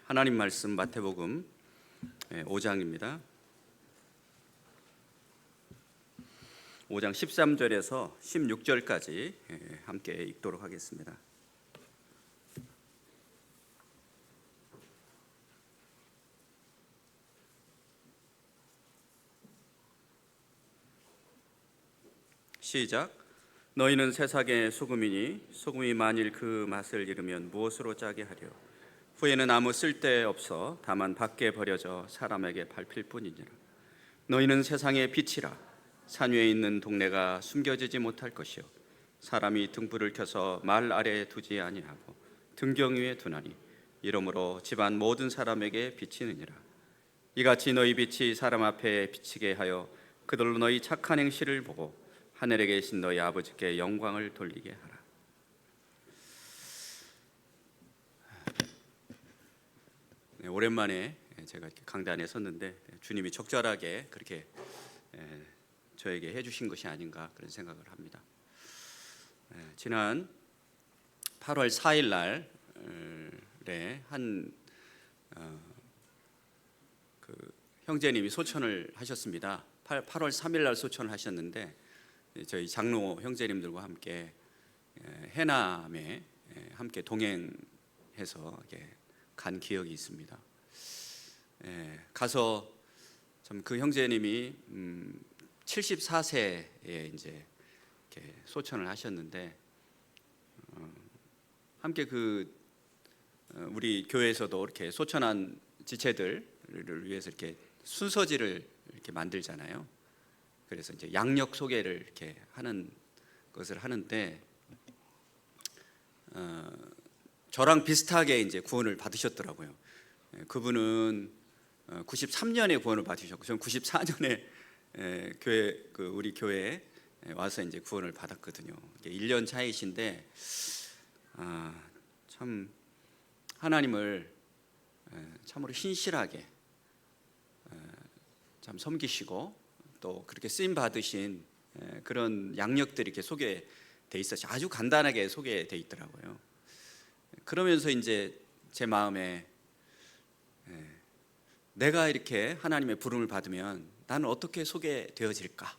하나님 말씀 마태복음 5장입니다. 5장 13절에서 16절까지 함께 읽도록 하겠습니다. 시작. 너희는 세상의 소금이니 소금이 만일 그 맛을 잃으면 무엇으로 짜게 하려? 후에는 아무 쓸데없어 다만 밖에 버려져 사람에게 밟힐 뿐이니라. 너희는 세상의 빛이라. 산 위에 있는 동네가 숨겨지지 못할 것이요 사람이 등불을 켜서 말 아래에 두지 아니하고 등경 위에 두나니 이러므로 집안 모든 사람에게 비치느니라. 이같이 너희 빛이 사람 앞에 비치게 하여 그들로 너희 착한 행실을 보고 하늘에 계신 너희 아버지께 영광을 돌리게 하라. 네, 오랜만에 제가 이렇게 강단에 섰는데 주님이 적절하게 그렇게 저에게 해주신 것이 아닌가 그런 생각을 합니다. 지난 8월 4일 날에 한 형제님이 소천을 하셨습니다. 8월 3일 날 소천을 하셨는데 저희 장로 형제님들과 함께 해남에 함께 동행해서 간 기억이 있습니다. 가서 참 그 형제님이 74세에 이제 이렇게 소천을 하셨는데 함께 우리 교회에서도 이렇게 소천한 지체들을 위해서 이렇게 순서지를 이렇게 만들잖아요. 그래서 이제 양력 소개를 이렇게 하는 것을 하는데 저랑 비슷하게 이제 구원을 받으셨더라고요. 그분은 93년에 구원을 받으셨고 저는 94년에 우리 교회에 와서 이제 구원을 받았거든요. 1년 차이신데 참 하나님을 참으로 신실하게 참 섬기시고 또 그렇게 쓰임 받으신 그런 양력들이 이렇게 소개돼 있어서 아주 간단하게 소개돼 있더라고요. 그러면서 이제 제 마음에 내가 이렇게 하나님의 부름을 받으면 나는 어떻게 소개되어질까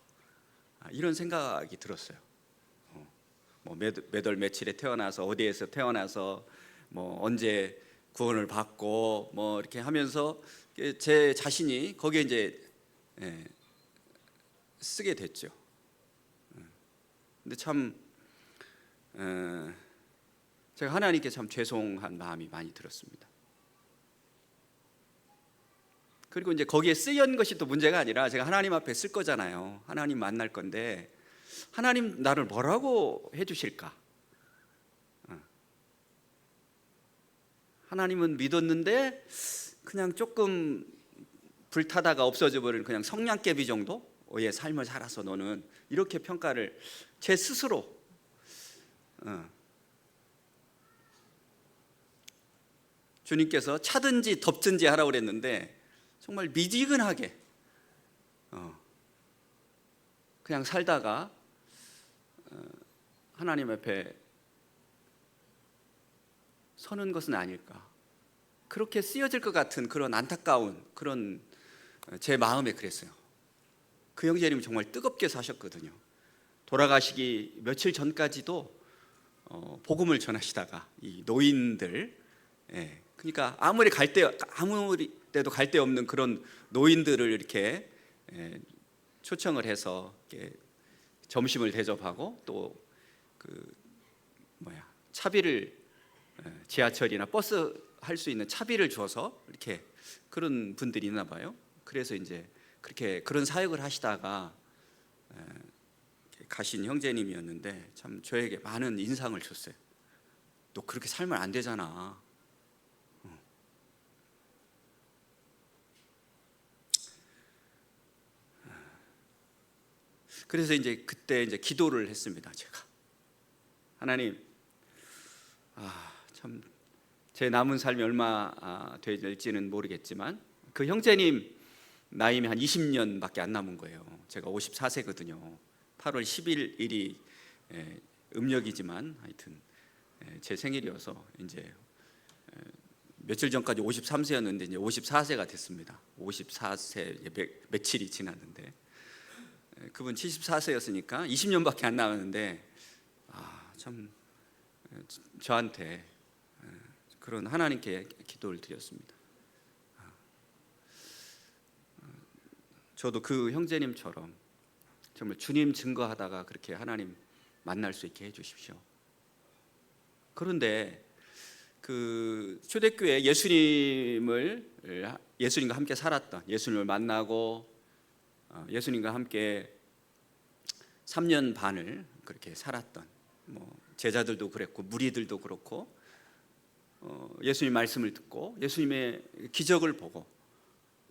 이런 생각이 들었어요. 몇 월 며칠에 태어나서 어디에서 태어나서 언제 구원을 받고 이렇게 하면서 제 자신이 거기에 이제 쓰게 됐죠. 근데 참 제가 하나님께 참 죄송한 마음이 많이 들었습니다. 그리고 이제 거기에 쓰인 것이 또 문제가 아니라 제가 하나님 앞에 쓸 거잖아요. 하나님 만날 건데 하나님 나를 뭐라고 해주실까? 하나님은 믿었는데 그냥 조금 불타다가 없어져 버린 그냥 성냥개비 정도의 삶을 살아서 너는 이렇게 평가를 제 스스로 주님께서 차든지 덮든지 하라고 그랬는데 정말 미지근하게 그냥 살다가 하나님 앞에 서는 것은 아닐까 그렇게 쓰여질 것 같은 그런 안타까운 그런 제 마음에 그랬어요. 그 형제님이 정말 뜨겁게 사셨거든요. 돌아가시기 며칠 전까지도 복음을 전하시다가 이 노인들 그러니까 아무리 때도 갈 데 없는 그런 노인들을 이렇게 초청을 해서 이렇게 점심을 대접하고 또 차비를 지하철이나 버스 할 수 있는 차비를 줘서 이렇게 그런 분들이 있나 봐요. 그래서 이제 그렇게 그런 사역을 하시다가 가신 형제님이었는데 참 저에게 많은 인상을 줬어요. 너 그렇게 살면 안 되잖아. 그래서 이제 그때 이제 기도를 했습니다. 제가 하나님, 참 제 남은 삶이 얼마 될지는 모르겠지만 그 형제님 나이면 한 20년밖에 안 남은 거예요. 제가 54세거든요. 8월 11일이 음력이지만 하여튼 제 생일이어서 이제 며칠 전까지 53세였는데 이제 54세가 됐습니다. 54세 며칠이 지났는데 그분 74세였으니까 20년밖에 안 남았는데 참 저한테 그런 하나님께 기도를 드렸습니다. 저도 그 형제님처럼 정말 주님 증거하다가 그렇게 하나님 만날 수 있게 해주십시오. 그런데 그 초대교회 예수님과 함께 살았던, 예수님을 만나고 예수님과 함께 3년 반을 그렇게 살았던 제자들도 그랬고 무리들도 그렇고 예수님 말씀을 듣고 예수님의 기적을 보고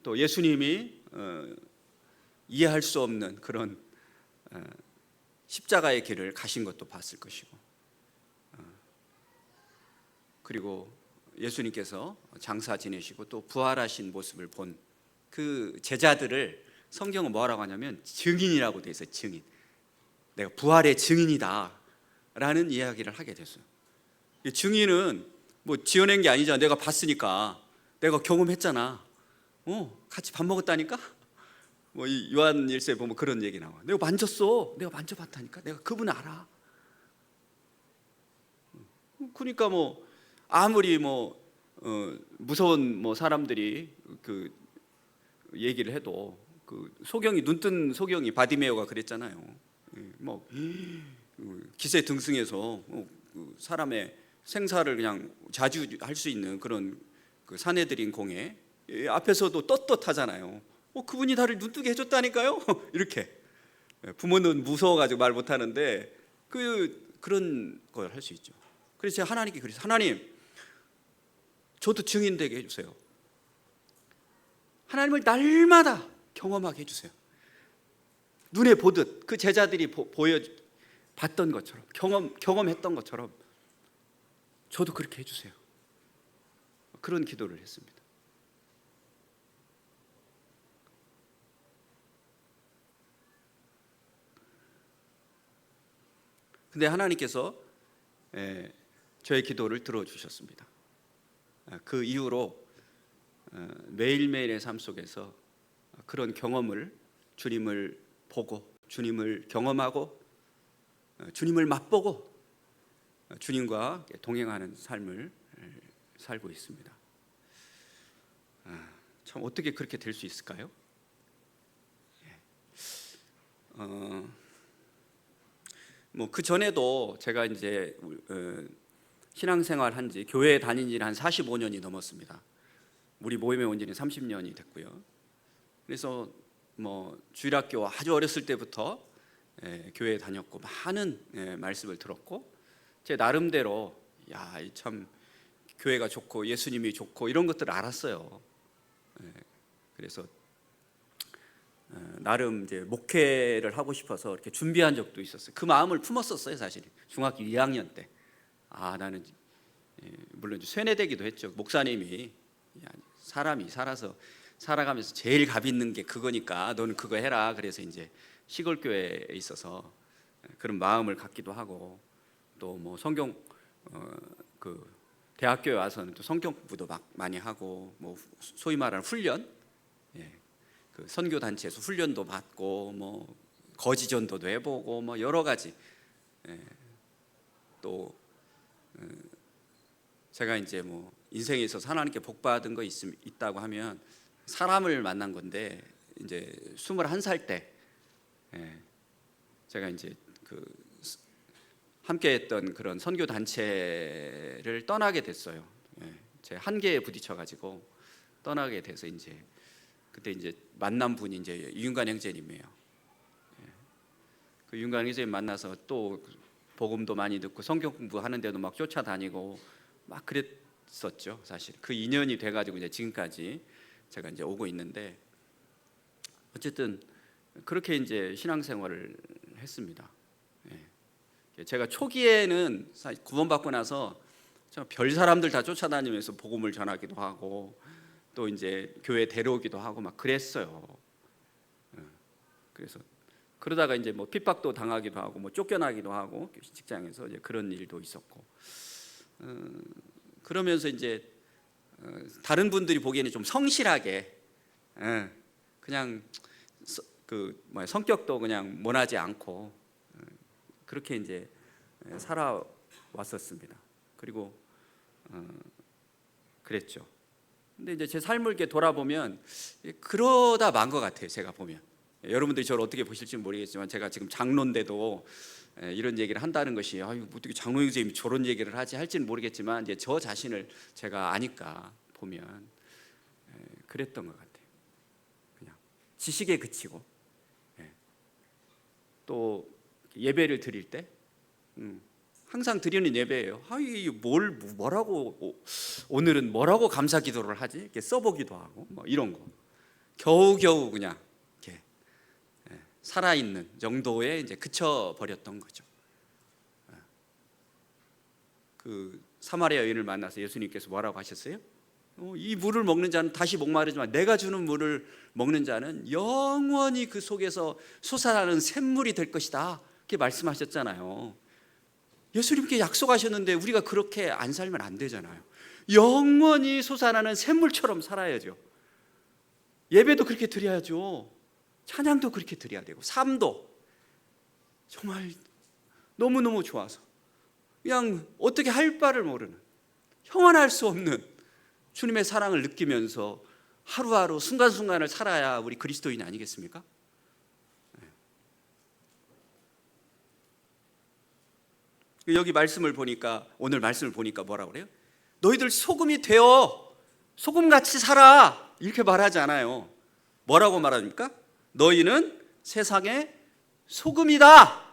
또 예수님이 이해할 수 없는 그런 십자가의 길을 가신 것도 봤을 것이고 그리고 예수님께서 장사 지내시고 또 부활하신 모습을 본 그 제자들을 성경은 뭐라고 하냐면 증인이라고 돼 있어요. 증인. 내가 부활의 증인이다 라는 이야기를 하게 됐어요. 증인은 뭐 지어낸 게 아니잖아. 내가 봤으니까, 내가 경험했잖아. 같이 밥 먹었다니까. 뭐 이 요한 1서에 보면 그런 얘기 나와. 내가 만졌어. 내가 만져봤다니까. 내가 그분을 알아. 그러니까 뭐 아무리 무서운 사람들이 그 얘기를 해도 그 소경이, 눈뜬 소경이 바디메오가 그랬잖아요. 기세 등승해서 사람의 생사를 그냥 자주할 수 있는 그런 그 사내들인 공예 앞에서도 떳떳하잖아요. 그분이 나를 눈뜨게 해줬다니까요. 이렇게 부모는 무서워가지고 말 못하는데 그런 걸 할 수 있죠. 그래서 제가 하나님께 그래서 하나님, 저도 증인되게 해주세요. 하나님을 날마다 경험하게 해주세요. 눈에 보듯 그 제자들이 봤던 것처럼 경험했던 것처럼 저도 그렇게 해주세요. 그런 기도를 했습니다. 근데 하나님께서 저의 기도를 들어주셨습니다. 그 이후로 매일매일의 삶 속에서 그런 경험을, 주님을 보고 주님을 경험하고 주님을 맛보고 주님과 동행하는 삶을 살고 있습니다. 참 어떻게 그렇게 될 수 있을까요? 그 전에도 제가 이제 신앙생활 한지, 교회에 다닌 지는 한 45년이 넘었습니다. 우리 모임에 온 지는 30년이 됐고요. 그래서 주일학교 아주 어렸을 때부터 교회에 다녔고 많은 말씀을 들었고 제 나름대로 참 교회가 좋고 예수님이 좋고 이런 것들을 알았어요. 그래서 나름 이제 목회를 하고 싶어서 이렇게 준비한 적도 있었어요. 그 마음을 품었었어요, 사실. 중학교 2학년 때. 나는 물론 쇠뇌되기도 했죠. 목사님이 사람이 살아가면서 제일 값 있는 게 그거니까 너는 그거 해라. 그래서 이제 시골 교회에 있어서 그런 마음을 갖기도 하고 또 성경 그 대학교에 와서는 또 성경 공부도 막 많이 하고 소위 말하는 훈련, 그 선교 단체에서 훈련도 받고 거지전도도 해보고 여러 가지. 또 제가 이제 인생에 있어서 하나님께 복 받은 거 있다고 하면 사람을 만난 건데 이제 21살 때 제가 이제 함께했던 그런 선교 단체를 떠나게 됐어요. 제 한계에 부딪혀가지고 떠나게 돼서 이제 그때 이제 만난 분이 이제 유윤관 형제님이에요. 그 유윤관 형제님 만나서 또 복음도 많이 듣고 성경 공부하는데도 막 쫓아다니고 막 그랬었죠. 사실 그 인연이 돼가지고 이제 지금까지 제가 이제 오고 있는데 어쨌든 그렇게 이제 신앙생활을 했습니다. 제가 초기에는 사실 구원받고 나서 별 사람들 다 쫓아다니면서 복음을 전하기도 하고 또 이제 교회 데려오기도 하고 막 그랬어요. 그래서 그러다가 이제 핍박도 당하기도 하고 쫓겨나기도 하고 직장에서 이제 그런 일도 있었고 그러면서 이제 다른 분들이 보기에는 좀 성실하게, 그냥 성격도 그냥 모나지 않고 그렇게 이제 살아왔었습니다. 그리고 그랬죠. 근데 이제 제 삶을 이렇게 돌아보면 그러다 만 것 같아요. 제가 보면 여러분들이 저를 어떻게 보실지 모르겠지만 제가 지금 장로인데도 이런 얘기를 한다는 것이 어떻게 장로 선생님이 저런 얘기를 하지 할지는 모르겠지만 이제 저 자신을 제가 아니까 보면 그랬던 것 같아요. 그냥 지식에 그치고 또 예배를 드릴 때 항상 드리는 예배예요. 뭐라고 오늘은 뭐라고 감사 기도를 하지? 이렇게 써보기도 하고 뭐 이런 거 겨우겨우 그냥 이렇게 살아있는 정도에 이제 그쳐 버렸던 거죠. 그 사마리아 여인을 만나서 예수님께서 뭐라고 하셨어요? 이 물을 먹는 자는 다시 목마르지만 내가 주는 물을 먹는 자는 영원히 그 속에서 솟아나는 샘물이 될 것이다. 이렇게 말씀하셨잖아요. 예수님께 약속하셨는데 우리가 그렇게 안 살면 안 되잖아요. 영원히 솟아나는 샘물처럼 살아야죠. 예배도 그렇게 드려야죠. 찬양도 그렇게 드려야 되고 삶도 정말 너무너무 좋아서 그냥 어떻게 할 바를 모르는 형언할 수 없는 주님의 사랑을 느끼면서 하루하루 순간순간을 살아야 우리 그리스도인 아니겠습니까? 여기 말씀을 보니까 오늘 말씀을 보니까 뭐라고 그래요? 너희들 소금이 되어 소금같이 살아 이렇게 말하지 않아요. 뭐라고 말합니까? 너희는 세상의 소금이다.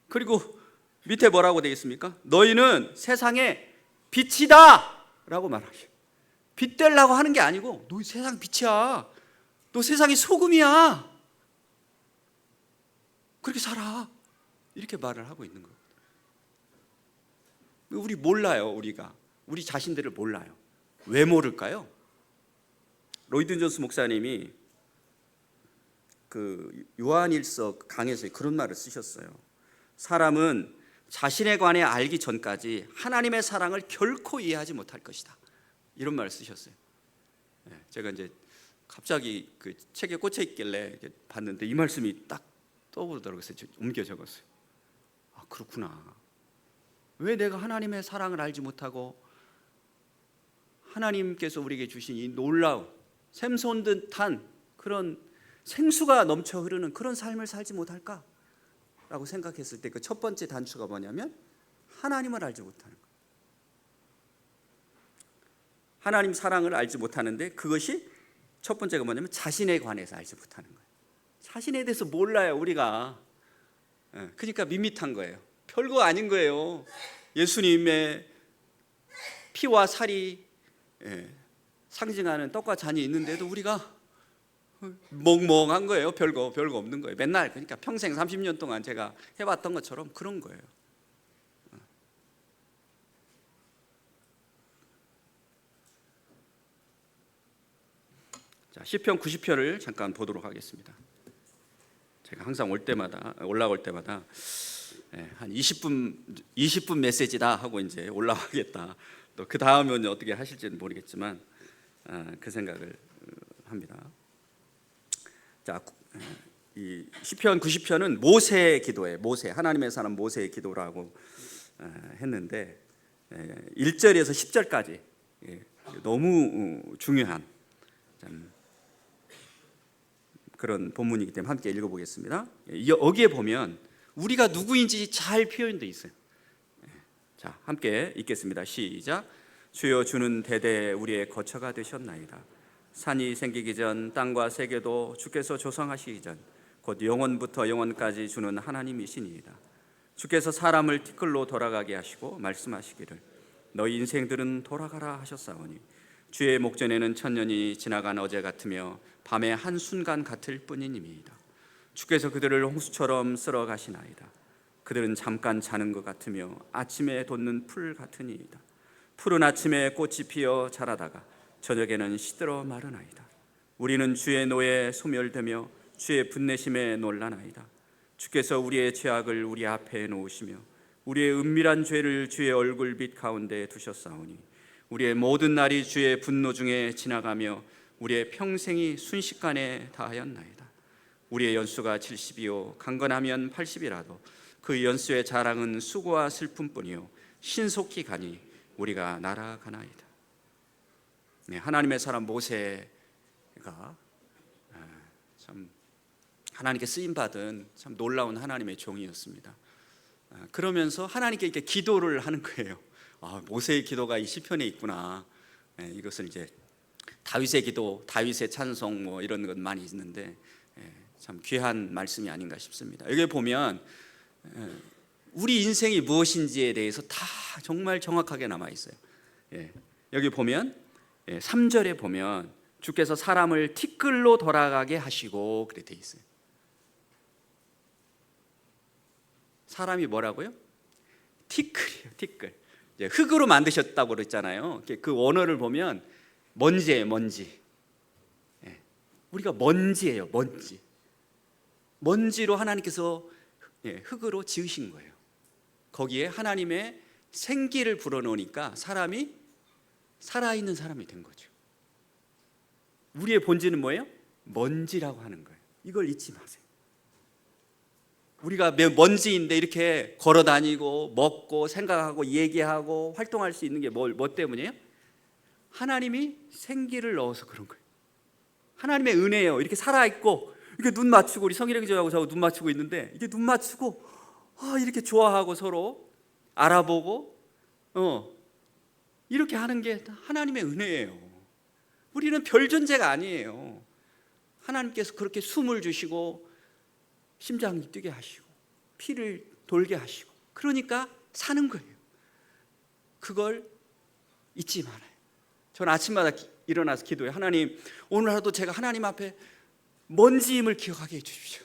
그리고 밑에 뭐라고 되어 있습니까? 너희는 세상의 빛이다 라고 말하죠. 빛 되려고 하는 게 아니고 너 세상 빛이야. 너 세상의 소금이야. 그렇게 살아. 이렇게 말을 하고 있는 거예요. 우리 몰라요. 우리 자신들을 몰라요. 왜 모를까요? 로이드 존스 목사님이 그 요한일서 강에서 그런 말을 쓰셨어요. 사람은 자신에 관해 알기 전까지 하나님의 사랑을 결코 이해하지 못할 것이다. 이런 말을 쓰셨어요. 제가 이제 갑자기 그 책에 꽂혀 있길래 봤는데 이 말씀이 딱 떠오르더라고요. 그래서 옮겨 적었어요. 그렇구나. 왜 내가 하나님의 사랑을 알지 못하고 하나님께서 우리에게 주신 이 놀라운 샘솟은 듯한 그런 생수가 넘쳐 흐르는 그런 삶을 살지 못할까? 라고 생각했을 때 그 첫 번째 단추가 뭐냐면 하나님을 알지 못하는 거예요. 하나님 사랑을 알지 못하는데 그것이 첫 번째가 뭐냐면 자신에 관해서 알지 못하는 거예요. 자신에 대해서 몰라요 우리가. 그러니까 밋밋한 거예요. 별거 아닌 거예요. 예수님의 피와 살이 상징하는 떡과 잔이 있는데도 우리가 멍멍한 거예요. 별거 없는 거예요. 맨날 그러니까 평생 30년 동안 제가 해봤던 것처럼 그런 거예요. 자, 시편 90편을 잠깐 보도록 하겠습니다. 제가 항상 올라올 때마다 한 20분 메시지다 하고 이제 올라가겠다. 또 그 다음은 어떻게 하실지는 모르겠지만 그 생각을 합니다. 자, 이 시편 90편은 모세의 기도예요. 하나님의 사람 모세의 기도라고 했는데 1절에서 10절까지 너무 중요한 그런 본문이기 때문에 함께 읽어보겠습니다. 여기에 보면 우리가 누구인지 잘 표현되어 있어요. 자, 함께 읽겠습니다. 시작. 주여 주는 대대 우리의 거처가 되셨나이다. 산이 생기기 전 땅과 세계도 주께서 조성하시기 전 곧 영원부터 영원까지 주는 하나님이시니이다. 주께서 사람을 티끌로 돌아가게 하시고 말씀하시기를 너희 인생들은 돌아가라 하셨사오니 주의 목전에는 천년이 지나간 어제 같으며 밤의 한순간 같을 뿐이니이다. 주께서 그들을 홍수처럼 쓸어 가시나이다. 그들은 잠깐 자는 것 같으며 아침에 돋는 풀 같으니이다. 푸른 아침에 꽃이 피어 자라다가 저녁에는 시들어 마르나이다. 우리는 주의 노에 소멸되며 주의 분내심에 놀라나이다. 주께서 우리의 죄악을 우리 앞에 놓으시며 우리의 은밀한 죄를 주의 얼굴빛 가운데 두셨사오니 우리의 모든 날이 주의 분노 중에 지나가며 우리의 평생이 순식간에 다하였나이다. 우리의 연수가 70이요 강건하면 80이라도 그 연수의 자랑은 수고와 슬픔뿐이요 신속히 가니 우리가 날아가나이다. 네, 하나님의 사람 모세가 참 하나님께 쓰임 받은 참 놀라운 하나님의 종이었습니다. 그러면서 하나님께 이렇게 기도를 하는 거예요. 모세의 기도가 이 시편에 있구나. 이것을 이제 다윗의 기도, 다윗의 찬송 뭐 이런 것 많이 있는데 참 귀한 말씀이 아닌가 싶습니다. 여기 보면 우리 인생이 무엇인지에 대해서 다 정말 정확하게 남아 있어요. 여기 보면 3절에 보면 주께서 사람을 티끌로 돌아가게 하시고 그렇게 돼 있어요. 사람이 뭐라고요? 티끌이에요. 티끌. 이제 흙으로 만드셨다고 그랬잖아요. 그 원어를 보면 먼지예요. 먼지. 우리가 먼지예요. 먼지. 먼지로 하나님께서 흙으로 지으신 거예요. 거기에 하나님의 생기를 불어넣으니까 사람이 살아있는 사람이 된 거죠. 우리의 본질은 뭐예요? 먼지라고 하는 거예요. 이걸 잊지 마세요. 우리가 먼지인데 이렇게 걸어 다니고 먹고 생각하고 얘기하고 활동할 수 있는 게 뭐 때문이에요? 하나님이 생기를 넣어서 그런 거예요. 하나님의 은혜예요. 이렇게 살아있고 이렇게 눈 맞추고 우리 성일영 기자하고 저하고 눈 맞추고 있는데 이게 눈 맞추고 이렇게 좋아하고 서로 알아보고 이렇게 하는 게 하나님의 은혜예요. 우리는 별 존재가 아니에요. 하나님께서 그렇게 숨을 주시고 심장이 뛰게 하시고 피를 돌게 하시고 그러니까 사는 거예요. 그걸 잊지 말아요. 저는 아침마다 일어나서 기도해요. 하나님, 오늘 하루도 제가 하나님 앞에 먼지임을 기억하게 해주십시오.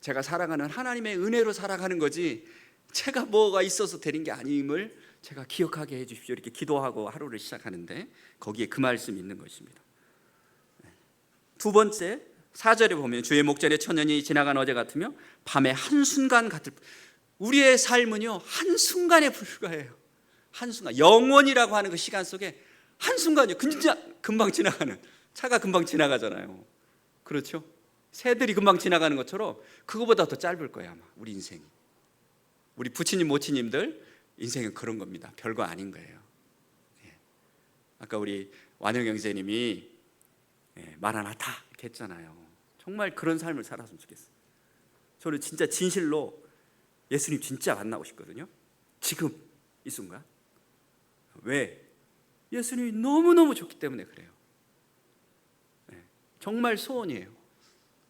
제가 살아가는 하나님의 은혜로 살아가는 거지 제가 뭐가 있어서 되는 게 아님을 제가 기억하게 해주십시오. 이렇게 기도하고 하루를 시작하는데 거기에 그 말씀이 있는 것입니다. 두 번째 4절에 보면 주의 목전에 천년이 지나간 어제 같으며 밤의 한순간 같을 우리의 삶은요 한순간에 불과해요. 한순간 영원이라고 하는 그 시간 속에 한순간이요 진짜 금방 지나가는 차가 금방 지나가잖아요. 그렇죠? 새들이 금방 지나가는 것처럼 그거보다 더 짧을 거예요 아마 우리 인생이. 우리 부치님 모치님들 인생은 그런 겁니다. 별거 아닌 거예요. 아까 우리 완영 형제님이 마라나타 이렇게 했잖아요. 정말 그런 삶을 살았으면 좋겠어요. 저는 진짜 진실로 예수님 진짜 만나고 싶거든요. 지금 이 순간. 왜? 예수님이 너무너무 좋기 때문에 그래요. 정말 소원이에요.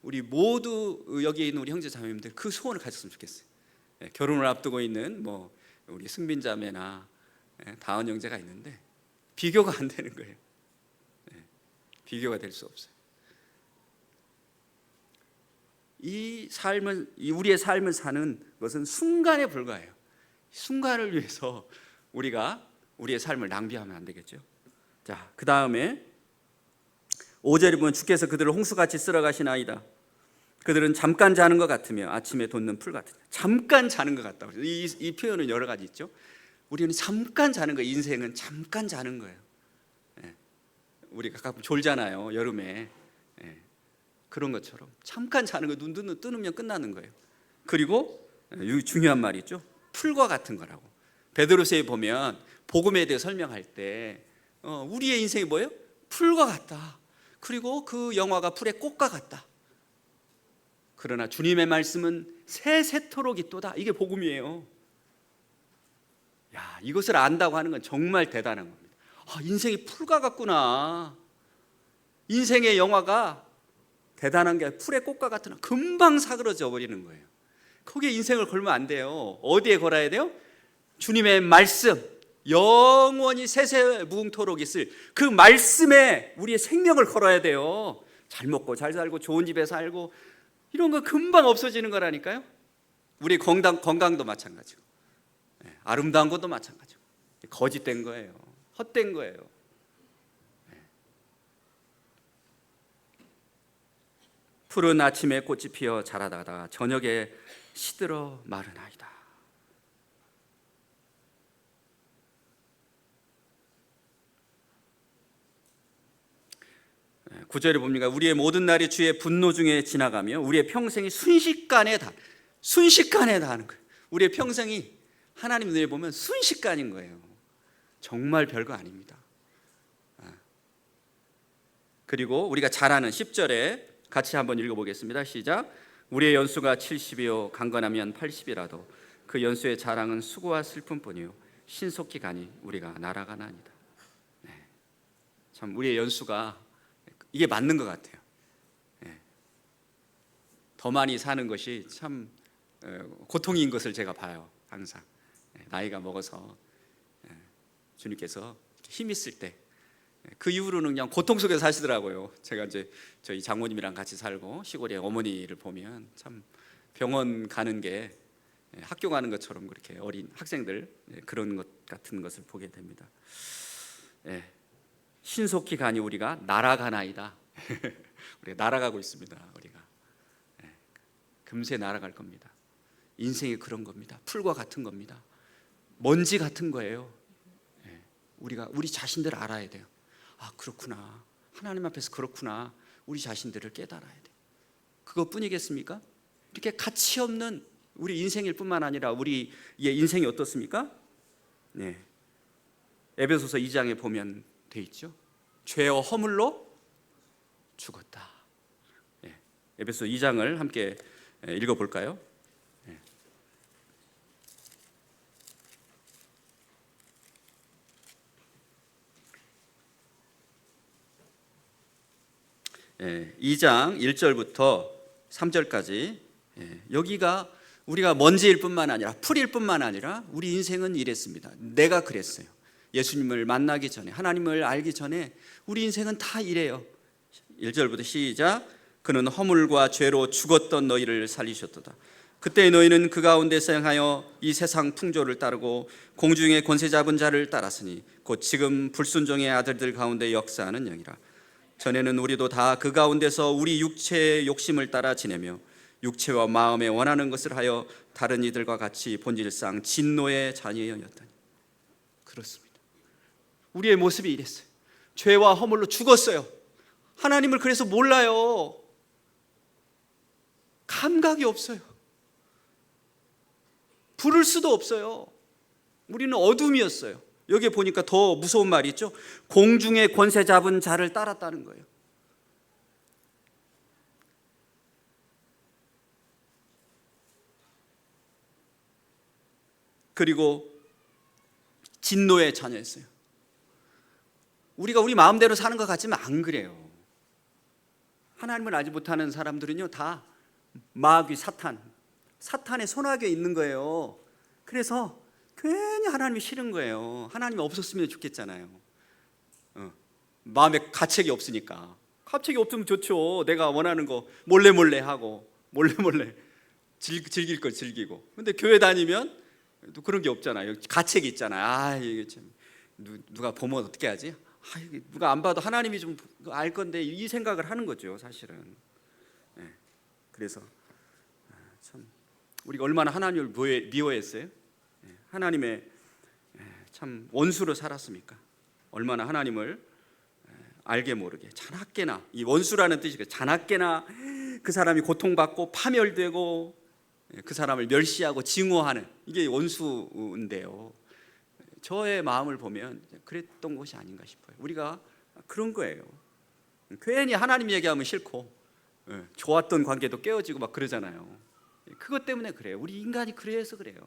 우리 모두 여기 있는 우리 형제 자매님들 그 소원을 가졌으면 좋겠어요. 결혼을 앞두고 있는 뭐 우리 승빈 자매나 다은 형제가 있는데 비교가 안 되는 거예요. 비교가 될 수 없어요. 이 삶은 우리의 삶을 사는 것은 순간에 불과해요. 순간을 위해서 우리가 우리의 삶을 낭비하면 안 되겠죠. 자, 그 다음에 5절에 보면 주께서 그들을 홍수같이 쓸어가시나이다. 그들은 잠깐 자는 것 같으며 아침에 돋는 풀 같으냐. 잠깐 자는 것 같다고. 이 표현은 여러 가지 있죠. 우리는 잠깐 자는 거예요. 인생은 잠깐 자는 거예요. 우리가 가끔 졸잖아요. 여름에. 그런 것처럼 잠깐 자는 거 눈 뜨면 끝나는 거예요. 그리고 중요한 말이 있죠. 풀과 같은 거라고. 베드로서에 보면 복음에 대해 설명할 때 우리의 인생이 뭐예요? 풀과 같다. 그리고 그 영화가 풀의 꽃과 같다. 그러나 주님의 말씀은 새새토록 있도다. 이게 복음이에요. 야, 이것을 안다고 하는 건 정말 대단한 겁니다. 인생이 풀과 같구나. 인생의 영화가 대단한 게 풀의 꽃과 같으나 금방 사그러져 버리는 거예요. 거기에 인생을 걸면 안 돼요. 어디에 걸어야 돼요? 주님의 말씀, 영원히 세세무궁토록 있을 그 말씀에 우리의 생명을 걸어야 돼요. 잘 먹고 잘 살고 좋은 집에 살고 이런 거 금방 없어지는 거라니까요. 우리 건강도 마찬가지고 아름다운 것도 마찬가지고 거짓된 거예요. 헛된 거예요. 푸른 아침에 꽃이 피어 자라다가 저녁에 시들어 마르나이다. 구절에 봅니까? 우리의 모든 날이 주의 분노 중에 지나가며 우리의 평생이 순식간에 다하는 거예요. 우리의 평생이 하나님 눈에 보면 순식간인 거예요. 정말 별거 아닙니다. 그리고 우리가 잘 아는 10절에 같이 한번 읽어보겠습니다. 시작. 우리의 연수가 70이요 강건하면 80이라도 그 연수의 자랑은 수고와 슬픔뿐이요 신속히 가니 우리가 날아가나이다. 참 우리의 연수가 이게 맞는 것 같아요. 더 많이 사는 것이 참 고통인 것을 제가 봐요. 항상 나이가 먹어서 주님께서 힘 있을 때 그 이후로는 그냥 고통 속에서 사시더라고요. 제가 이제 저희 장모님이랑 같이 살고 시골에 어머니를 보면 참 병원 가는 게 학교 가는 것처럼 그렇게 어린 학생들 그런 것 같은 것을 보게 됩니다. 신속히 가니 우리가 날아가나이다. 우리가 날아가고 있습니다. 우리가 금세 날아갈 겁니다. 인생이 그런 겁니다. 풀과 같은 겁니다. 먼지 같은 거예요. 우리가 우리 자신들을 알아야 돼요. 아, 그렇구나. 하나님 앞에서 그렇구나. 우리 자신들을 깨달아야 돼요. 그것뿐이겠습니까? 이렇게 가치 없는 우리 인생일 뿐만 아니라 우리의 인생이 어떻습니까? 에베소서 2장에 보면 돼 있죠. 죄와 허물로 죽었다. 에베소 2장을 함께 읽어볼까요? 예, 2장 1절부터 3절까지 여기가 우리가 먼지일 뿐만 아니라 풀일 뿐만 아니라 우리 인생은 이랬습니다. 내가 그랬어요. 예수님을 만나기 전에 하나님을 알기 전에 우리 인생은 다 이래요. 1절부터 시작. 그는 허물과 죄로 죽었던 너희를 살리셨도다. 그때 너희는 그 가운데서 행하여 이 세상 풍조를 따르고 공중의 권세 잡은 자를 따랐으니 곧 지금 불순종의 아들들 가운데 역사하는 영이라. 전에는 우리도 다 그 가운데서 우리 육체의 욕심을 따라 지내며 육체와 마음에 원하는 것을 하여 다른 이들과 같이 본질상 진노의 자녀였더니. 그렇습니다. 우리의 모습이 이랬어요. 죄와 허물로 죽었어요. 하나님을 그래서 몰라요. 감각이 없어요. 부를 수도 없어요. 우리는 어둠이었어요. 여기에 보니까 더 무서운 말이 있죠. 공중의 권세 잡은 자를 따랐다는 거예요. 그리고 진노의 자녀였어요. 우리가 우리 마음대로 사는 것 같지만 안 그래요. 하나님을 알지 못하는 사람들은요 다 마귀 사탄의 손아귀에 있는 거예요. 그래서 괜히 하나님이 싫은 거예요. 하나님이 없었으면 좋겠잖아요. 마음에 가책이 없으니까. 가책이 없으면 좋죠. 내가 원하는 거 몰래 하고 몰래 즐길 거 즐기고. 근데 교회 다니면 또 그런 게 없잖아요. 가책이 있잖아요. 아, 이게 참 누가 보면 어떻게 하지? 아, 이게 누가 안 봐도 하나님이 좀 알 건데 이 생각을 하는 거죠, 사실은. 그래서 참 우리가 얼마나 하나님을 미워했어요? 하나님의 참 원수로 살았습니까? 얼마나 하나님을 알게 모르게 자나깨나, 이 원수라는 뜻이 자나깨나 그 사람이 고통받고 파멸되고 그 사람을 멸시하고 증오하는 이게 원수인데요. 저의 마음을 보면 그랬던 것이 아닌가 싶어요. 우리가 그런 거예요. 괜히 하나님 얘기하면 싫고 좋았던 관계도 깨어지고 막 그러잖아요. 그것 때문에 그래요. 우리 인간이 그래서 그래요.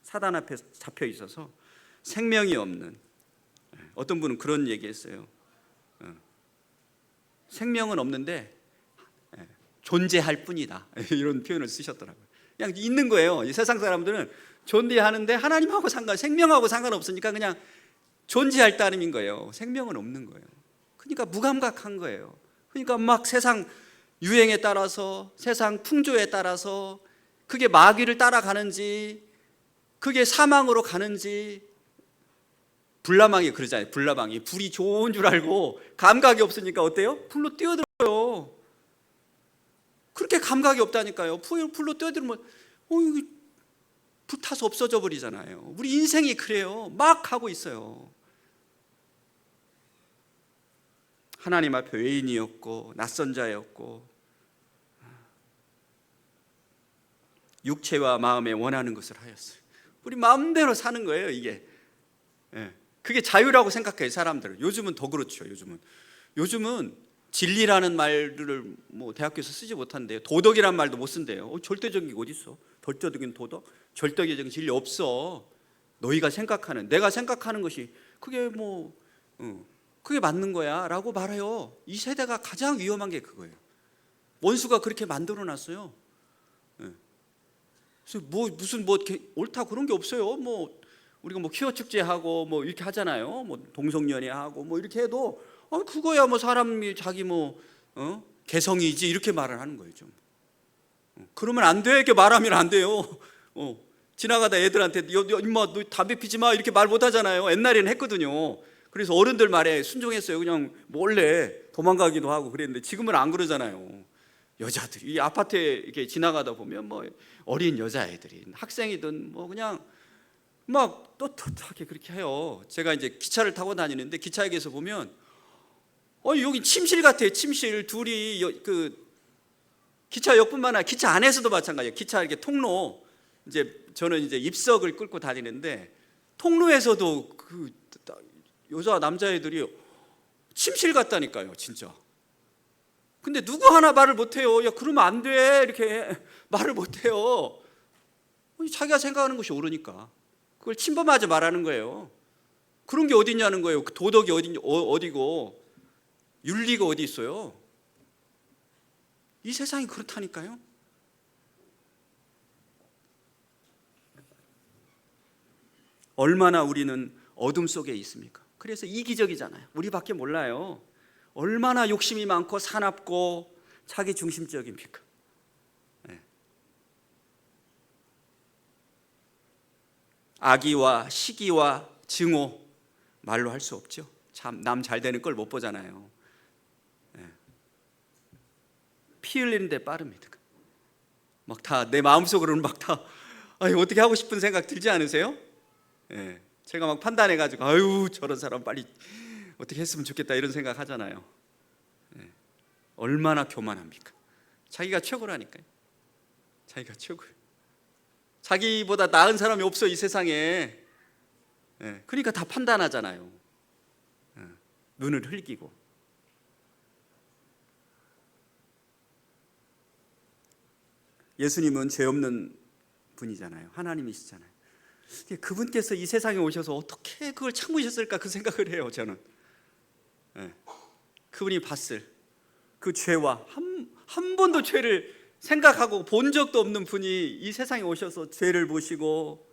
사단 앞에 잡혀 있어서 생명이 없는. 어떤 분은 그런 얘기했어요. 생명은 없는데 존재할 뿐이다. 이런 표현을 쓰셨더라고요. 그냥 있는 거예요. 이 세상 사람들은 존재하는데 하나님하고 생명하고 상관없으니까 그냥 존재할 따름인 거예요. 생명은 없는 거예요. 그러니까 무감각한 거예요. 그러니까 막 세상 유행에 따라서 세상 풍조에 따라서 그게 마귀를 따라가는지 그게 사망으로 가는지. 불나방이 그러잖아요. 불나방이 불이 좋은 줄 알고 감각이 없으니까 어때요? 불로 뛰어들어요. 그렇게 감각이 없다니까요. 불로 떠들면 이거 불타서 없어져 버리잖아요. 우리 인생이 그래요. 막 하고 있어요. 하나님 앞에 외인이었고 낯선 자였고 육체와 마음에 원하는 것을 하였어요. 우리 마음대로 사는 거예요, 이게. 그게 자유라고 생각해요, 사람들은. 요즘은 더 그렇죠. 요즘은 진리라는 말을 뭐 대학교에서 쓰지 못한대요. 도덕이란 말도 못 쓴대요. 절대적인 게 어디 있어? 절대적인 도덕, 절대적인 진리 없어. 너희가 생각하는, 내가 생각하는 것이 그게 그게 맞는 거야라고 말해요. 이 세대가 가장 위험한 게 그거예요. 원수가 그렇게 만들어놨어요. 그래서 무슨 이렇게 옳다 그런 게 없어요. 우리가 퀴어 축제하고 이렇게 하잖아요. 동성연애하고 이렇게 해도 그거야 사람이 자기 개성이지 이렇게 말을 하는 거예요. 좀 그러면 안 돼. 이렇게 말하면 안 돼요. 지나가다 애들한테 임마 너 담배 피지 마 이렇게 말 못 하잖아요. 옛날에는 했거든요. 그래서 어른들 말에 순종했어요. 그냥 몰래 도망가기도 하고 그랬는데 지금은 안 그러잖아요. 여자들이 이 아파트에 이렇게 지나가다 보면 어린 여자애들이 학생이든 그냥 막 떳떳하게 그렇게 해요. 제가 이제 기차를 타고 다니는데 기차역에서 보면 여기 침실 같아요. 침실 둘이 기차역뿐만 아니라 기차 안에서도 마찬가지예요. 기차 이렇게 통로 저는 이제 입석을 끌고 다니는데 통로에서도 그 여자 남자애들이 침실 같다니까요, 진짜. 근데 누구 하나 말을 못해요. 야 그러면 안 돼 이렇게 말을 못해요. 자기가 생각하는 것이 옳으니까 그걸 침범하지 말라는 거예요. 그런 게 어디 있냐는 거예요. 도덕이 어디고 윤리가 어디 있어요. 이 세상이 그렇다니까요. 얼마나 우리는 어둠 속에 있습니까? 그래서 이기적이잖아요. 우리밖에 몰라요. 얼마나 욕심이 많고 사납고 자기 중심적입니까? 악의와 시기와 증오 말로 할 수 없죠. 참 남 잘 되는 걸 못 보잖아요. 피 흘리는 데 빠릅니다. 막 다 내 마음속으로는 막 다 어떻게 하고 싶은 생각 들지 않으세요? 제가 막 판단해가지고 저런 사람 빨리 어떻게 했으면 좋겠다 이런 생각 하잖아요. 얼마나 교만합니까? 자기가 최고라니까요. 자기가 최고예요. 자기보다 나은 사람이 없어 이 세상에. 그러니까 다 판단하잖아요. 눈을 흘기고. 예수님은 죄 없는 분이잖아요. 하나님이시잖아요. 그분께서 이 세상에 오셔서 어떻게 그걸 참으셨을까 그 생각을 해요. 저는 그분이 봤을 그 죄와 한 번도 죄를 생각하고 본 적도 없는 분이 이 세상에 오셔서 죄를 보시고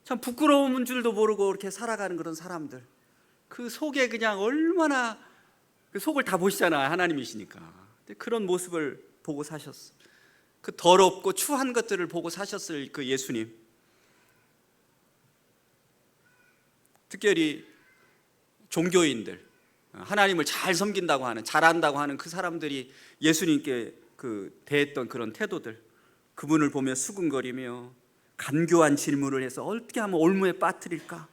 참 부끄러운 줄도 모르고 이렇게 살아가는 그런 사람들, 그 속에 그냥 얼마나 그 속을 다 보시잖아요. 하나님이시니까. 그런 모습을 보고 사셨어. 그 더럽고 추한 것들을 보고 사셨을 그 예수님, 특별히 종교인들, 하나님을 잘 섬긴다고 하는, 잘한다고 하는 그 사람들이 예수님께 대했던 그런 태도들, 그분을 보며 수근거리며 간교한 질문을 해서 어떻게 하면 올무에 빠뜨릴까,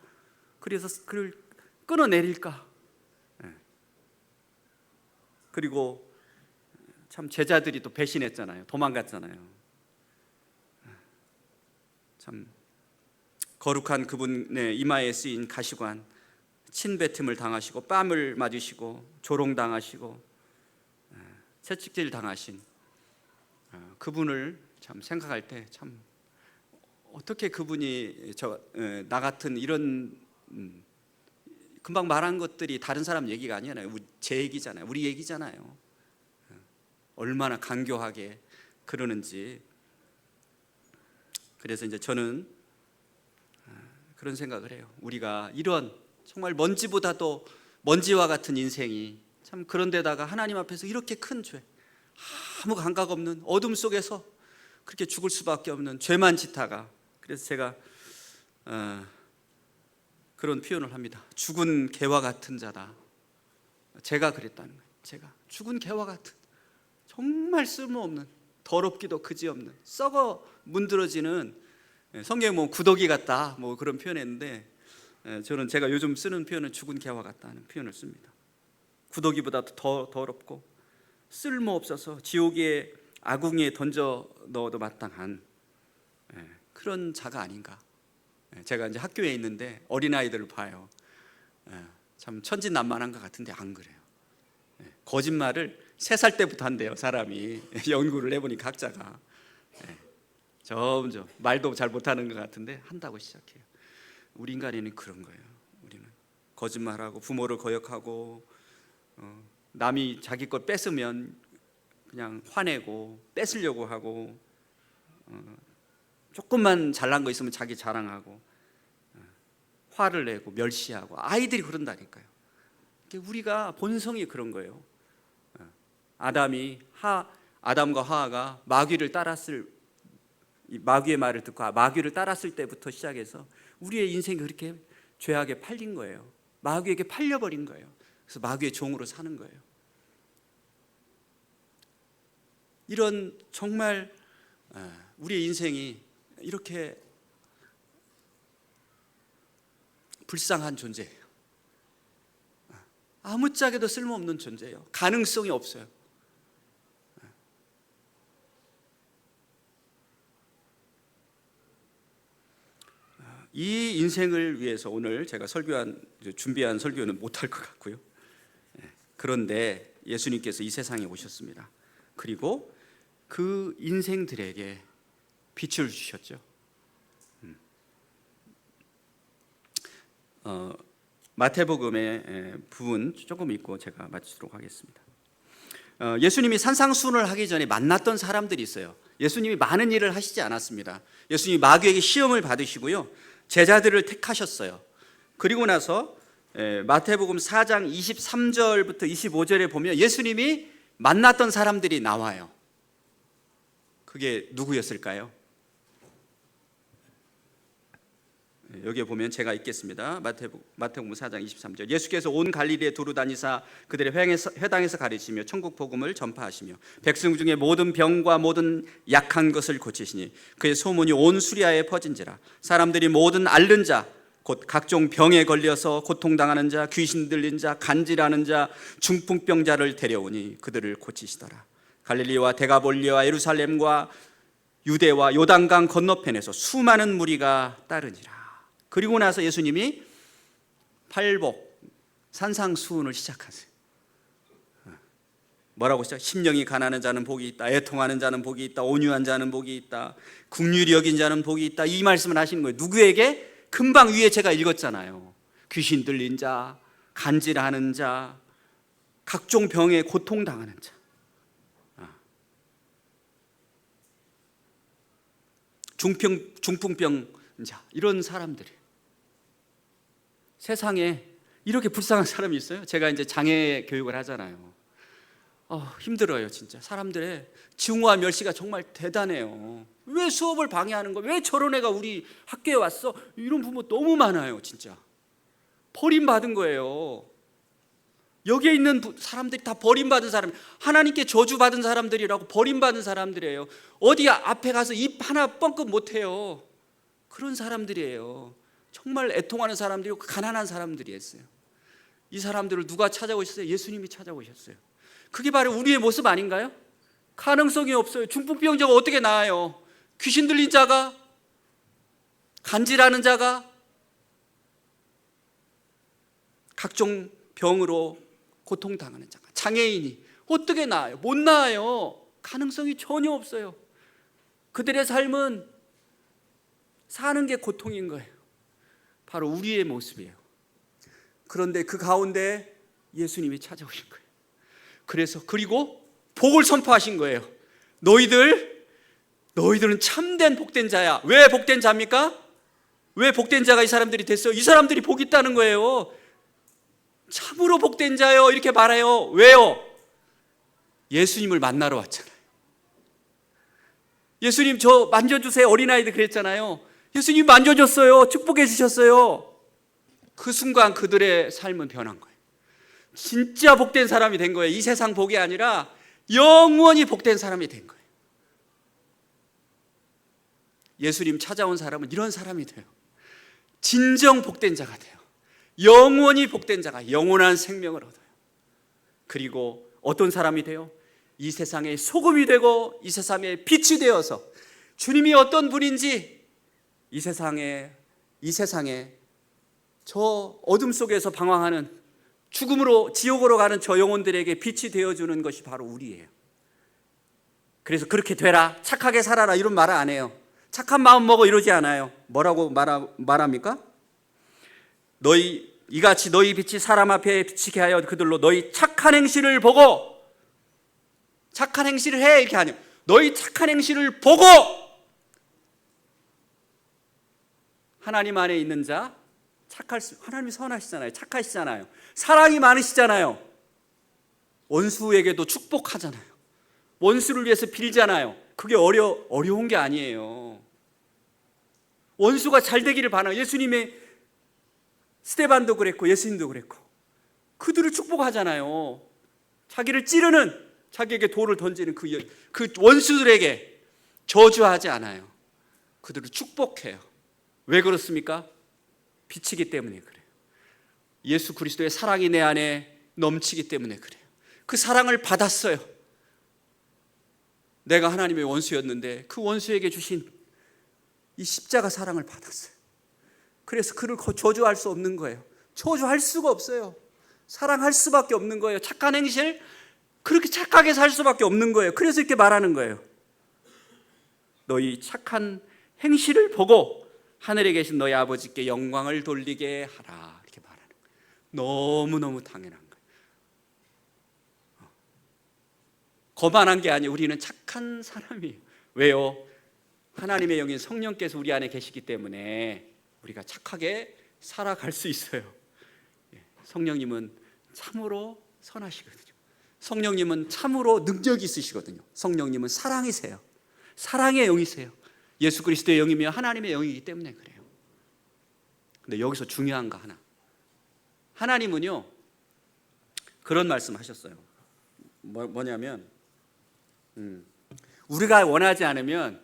그래서 그를 끊어내릴까. 그리고 참 제자들이 또 배신했잖아요. 도망갔잖아요. 참 거룩한 그분의 이마에 쓰인 가시관, 침뱉음을 당하시고 뺨을 맞으시고 조롱당하시고 채찍질 당하신 그분을 참 생각할 때 참 어떻게 그분이 나 같은 이런 금방 말한 것들이 다른 사람 얘기가 아니잖아요. 제 얘기잖아요. 우리 얘기잖아요. 얼마나 간교하게 그러는지. 그래서 이제 저는 그런 생각을 해요. 우리가 이런 정말 먼지보다도 먼지와 같은 인생이 참 그런데다가 하나님 앞에서 이렇게 큰 죄, 아무 감각 없는 어둠 속에서 그렇게 죽을 수밖에 없는 죄만 짓다가, 그래서 제가 그런 표현을 합니다. 죽은 개와 같은 자다. 제가 그랬다는 거예요. 제가 죽은 개와 같은, 정말 쓸모없는, 더럽기도 그지없는, 썩어 문드러지는, 성경에 뭐 구더기 같다 뭐 그런 표현했는데, 저는 제가 요즘 쓰는 표현은 죽은 개와 같다는 표현을 씁니다. 구더기보다도 더 더럽고 쓸모없어서 지옥의 아궁이에 던져 넣어도 마땅한 그런 자가 아닌가. 제가 이제 학교에 있는데 어린아이들을 봐요. 참 천진난만한 것 같은데 안 그래요. 거짓말을 3살 때부터 한대요, 사람이. 연구를 해보니 각자가 점점 말도 잘 못하는 것 같은데 한다고 시작해요. 우리 인간에는 그런 거예요. 우리는 거짓말하고 부모를 거역하고, 남이 자기 걸 뺏으면 그냥 화내고 뺏으려고 하고, 조금만 잘난 거 있으면 자기 자랑하고, 화를 내고 멸시하고. 아이들이 그런다니까요. 우리가 본성이 그런 거예요. 아담과 하와가 마귀의 말을 듣고 마귀를 따랐을 때부터 시작해서 우리의 인생이 그렇게 죄악에 팔린 거예요. 마귀에게 팔려버린 거예요. 그래서 마귀의 종으로 사는 거예요. 이런 정말 우리의 인생이 이렇게 불쌍한 존재예요. 아무짝에도 쓸모없는 존재예요. 가능성이 없어요. 이 인생을 위해서 오늘 제가 준비한 설교는 못할 것 같고요. 그런데 예수님께서 이 세상에 오셨습니다. 그리고 그 인생들에게 빛을 주셨죠. 마태복음의 부분 조금 읽고 제가 마치도록 하겠습니다. 예수님이 산상수훈을 하기 전에 만났던 사람들이 있어요. 예수님이 많은 일을 하시지 않았습니다. 예수님이 마귀에게 시험을 받으시고요, 제자들을 택하셨어요. 그리고 나서 마태복음 4장 23절부터 25절에 보면 예수님이 만났던 사람들이 나와요. 그게 누구였을까요? 여기에 보면 제가 읽겠습니다. 마태복음 4장 23절. 예수께서 온 갈릴리에 두루 다니사 그들의 회당에서 가르치며 천국 복음을 전파하시며 백성 중에 모든 병과 모든 약한 것을 고치시니 그의 소문이 온 수리아에 퍼진지라. 사람들이 모든 앓는 자 곧 각종 병에 걸려서 고통당하는 자, 귀신 들린 자, 간질하는 자, 중풍병자를 데려오니 그들을 고치시더라. 갈릴리와 데가볼리와 예루살렘과 유대와 요단강 건너편에서 수많은 무리가 따르니라. 그리고 나서 예수님이 팔복 산상수훈을 시작하세요. 뭐라고 시작? 심령이 가난한 자는 복이 있다, 애통하는 자는 복이 있다, 온유한 자는 복이 있다, 긍휼히 여긴 자는 복이 있다. 이 말씀을 하시는 거예요. 누구에게? 금방 위에 제가 읽었잖아요. 귀신 들린 자, 간질하는 자, 각종 병에 고통당하는 자, 중풍병자, 이런 사람들이. 세상에 이렇게 불쌍한 사람이 있어요? 제가 이제 장애 교육을 하잖아요. 힘들어요, 진짜. 사람들의 증오와 멸시가 정말 대단해요. 왜 수업을 방해하는 거야? 왜 저런 애가 우리 학교에 왔어? 이런 부모 너무 많아요, 진짜. 버림받은 거예요. 여기에 있는 사람들이 다 버림받은 사람, 하나님께 저주받은 사람들이라고. 버림받은 사람들이에요. 어디 앞에 가서 입 하나 뻥끗 못해요. 그런 사람들이에요. 정말 애통하는 사람들이고 가난한 사람들이었어요. 이 사람들을 누가 찾아오셨어요? 예수님이 찾아오셨어요. 그게 바로 우리의 모습 아닌가요? 가능성이 없어요. 중풍병자가 어떻게 나아요? 귀신 들린 자가, 간질하는 자가, 각종 병으로 고통당하는 자가, 장애인이 어떻게 나아요? 못 나아요. 가능성이 전혀 없어요. 그들의 삶은 사는 게 고통인 거예요. 바로 우리의 모습이에요. 그런데 그 가운데 예수님이 찾아오신 거예요. 그리고 복을 선포하신 거예요. 너희들은 참된 복된 자야. 왜 복된 자입니까? 왜 복된 자가 이 사람들이 됐어요? 이 사람들이 복이 있다는 거예요. 참으로 복된 자요, 이렇게 말해요. 왜요? 예수님을 만나러 왔잖아요. 예수님 저 만져주세요. 어린아이들 그랬잖아요. 예수님 만져줬어요. 축복해 주셨어요. 그 순간 그들의 삶은 변한 거예요. 진짜 복된 사람이 된 거예요. 이 세상 복이 아니라 영원히 복된 사람이 된 거예요. 예수님 찾아온 사람은 이런 사람이 돼요. 진정 복된 자가 돼요. 영원히 복된 자가 영원한 생명을 얻어요. 그리고 어떤 사람이 돼요? 이 세상의 소금이 되고 이 세상의 빛이 되어서 주님이 어떤 분인지 이 세상에 저 어둠 속에서 방황하는 죽음으로 지옥으로 가는 저 영혼들에게 빛이 되어주는 것이 바로 우리예요. 그래서 그렇게 되라, 착하게 살아라 이런 말을 안 해요. 착한 마음 먹어 이러지 않아요. 뭐라고 말합니까? 이같이 너희 빛이 사람 앞에 비치게 하여 그들로 너희 착한 행실을 보고, 착한 행실을 해 이렇게 하냐, 너희 착한 행실을 보고 하나님 안에 있는 자 하나님이 선하시잖아요. 착하시잖아요. 사랑이 많으시잖아요. 원수에게도 축복하잖아요. 원수를 위해서 빌잖아요. 그게 어려운 게 아니에요. 원수가 잘 되기를 바라요. 예수님의 스데반도 그랬고 예수님도 그랬고 그들을 축복하잖아요. 자기를 찌르는, 자기에게 돌을 던지는 그 원수들에게 저주하지 않아요. 그들을 축복해요. 왜 그렇습니까? 빛이기 때문에 그래요. 예수 그리스도의 사랑이 내 안에 넘치기 때문에 그래요. 그 사랑을 받았어요. 내가 하나님의 원수였는데 그 원수에게 주신 이 십자가 사랑을 받았어요. 그래서 그를 저주할 수 없는 거예요. 저주할 수가 없어요. 사랑할 수밖에 없는 거예요. 착한 행실, 그렇게 착하게 살 수밖에 없는 거예요. 그래서 이렇게 말하는 거예요. 너희 착한 행실을 보고 하늘에 계신 너희 아버지께 영광을 돌리게 하라, 이렇게 말하는 거예요. 너무너무 당연한 거예요. 거만한 게 아니에요. 우리는 착한 사람이에요. 왜요? 하나님의 영인 성령께서 우리 안에 계시기 때문에 우리가 착하게 살아갈 수 있어요. 성령님은 참으로 선하시거든요. 성령님은 참으로 능력이 있으시거든요. 성령님은 사랑이세요. 사랑의 영이세요. 예수 그리스도의 영이며 하나님의 영이기 때문에 그래요. 근데 여기서 중요한 거 하나, 하나님은요 그런 말씀 하셨어요. 뭐냐면 우리가 원하지 않으면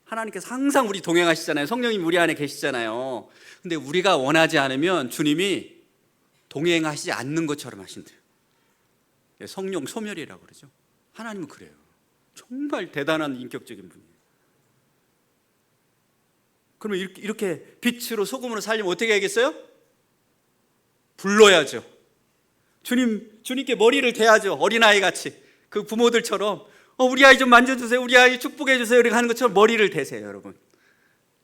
하나님께서 항상 우리 동행하시잖아요. 성령님 우리 안에 계시잖아요. 근데 우리가 원하지 않으면 주님이 동행하시지 않는 것처럼 하신대요. 성령 소멸이라고 그러죠. 하나님은 그래요. 정말 대단한 인격적인 분이에요. 그러면 이렇게 빛으로 소금으로 살려면 어떻게 해야겠어요? 불러야죠. 주님께 머리를 대야죠. 어린아이 같이 그 부모들처럼 우리 아이 좀 만져주세요, 우리 아이 축복해 주세요 이렇게 하는 것처럼 머리를 대세요. 여러분,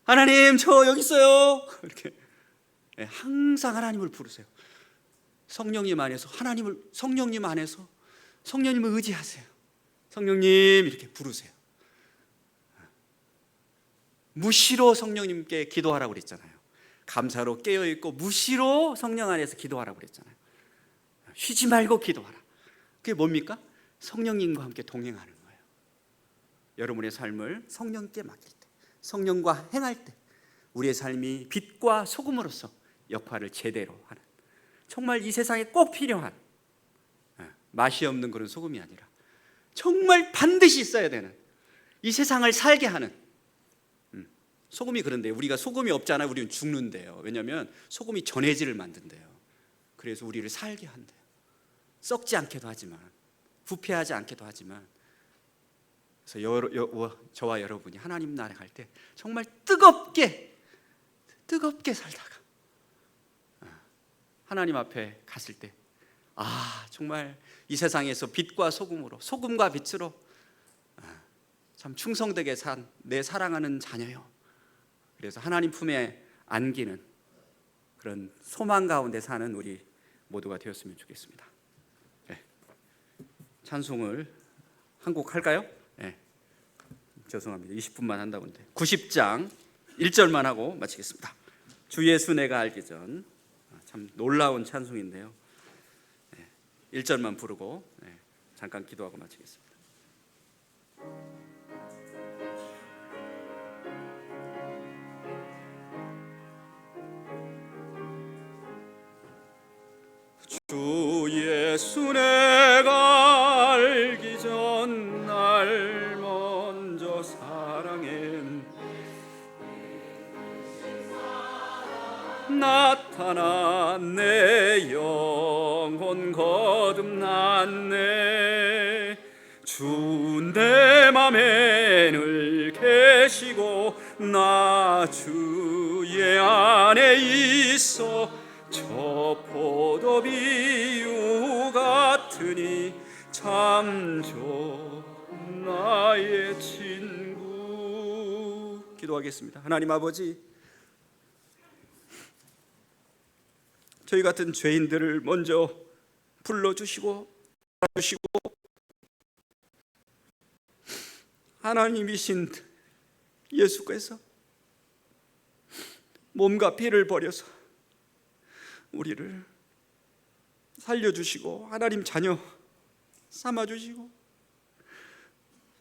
하나님 저 여기 있어요 이렇게 항상 하나님을 부르세요. 성령님 안에서 성령님을 의지하세요. 성령님 이렇게 부르세요. 무시로 성령님께 기도하라고 그랬잖아요. 감사로 깨어있고 무시로 성령 안에서 기도하라고 그랬잖아요. 쉬지 말고 기도하라. 그게 뭡니까? 성령님과 함께 동행하는 거예요. 여러분의 삶을 성령께 맡길 때, 성령과 행할 때 우리의 삶이 빛과 소금으로서 역할을 제대로 하는, 정말 이 세상에 꼭 필요한, 맛이 없는 그런 소금이 아니라 정말 반드시 있어야 되는, 이 세상을 살게 하는 소금이. 그런데 우리가 소금이 없잖아요. 우리는 죽는데요. 왜냐하면 소금이 전해질을 만든대요. 그래서 우리를 살게 한대요. 썩지 않게도 하지만, 부패하지 않게도 하지만. 그래서 저와 여러분이 하나님 나라에 갈 때 정말 뜨겁게 살다가 하나님 앞에 갔을 때 정말 이 세상에서 빛과 소금으로, 소금과 빛으로 참 충성되게 산 내 사랑하는 자녀요. 그래서 하나님 품에 안기는 그런 소망 가운데 사는 우리 모두가 되었으면 좋겠습니다. 찬송을 한 곡 할까요? 죄송합니다. 20분만 한다고 했는데 90장 1절만 하고 마치겠습니다. 주 예수 내가 알기 전. 참 놀라운 찬송인데요. 1절만 부르고 잠깐 기도하고 마치겠습니다. 주 예수 내가 알기 전 나타났네. 영혼 거듭났네. 주 내 맘에 늘 계시고 나 주의 안에 있어. 저 포도비유 같으니 참 좋은 나의 친구. 기도하겠습니다. 하나님 아버지, 저희 같은 죄인들을 먼저 불러주시고 알아주시고 하나님이신 예수께서 몸과 피를 버려서 우리를 살려주시고 하나님 자녀 삼아주시고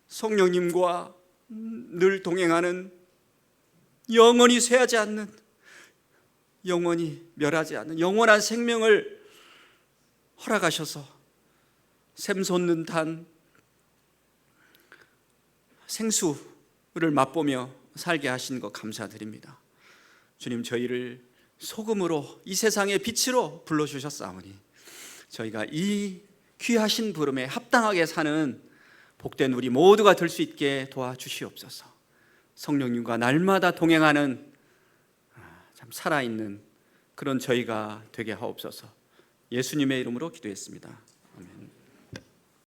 성령님과 늘 동행하는 영원히 쇠하지 않는, 영원히 멸하지 않는 영원한 생명을 허락하셔서 샘솟는 단 생수를 맛보며 살게 하신 것 감사드립니다. 주님, 저희를 소금으로 이 세상의 빛으로 불러주셨사오니 저희가 이 귀하신 부름에 합당하게 사는 복된 우리 모두가 될 수 있게 도와주시옵소서. 성령님과 날마다 동행하는 참 살아있는 그런 저희가 되게 하옵소서. 예수님의 이름으로 기도했습니다. 아멘.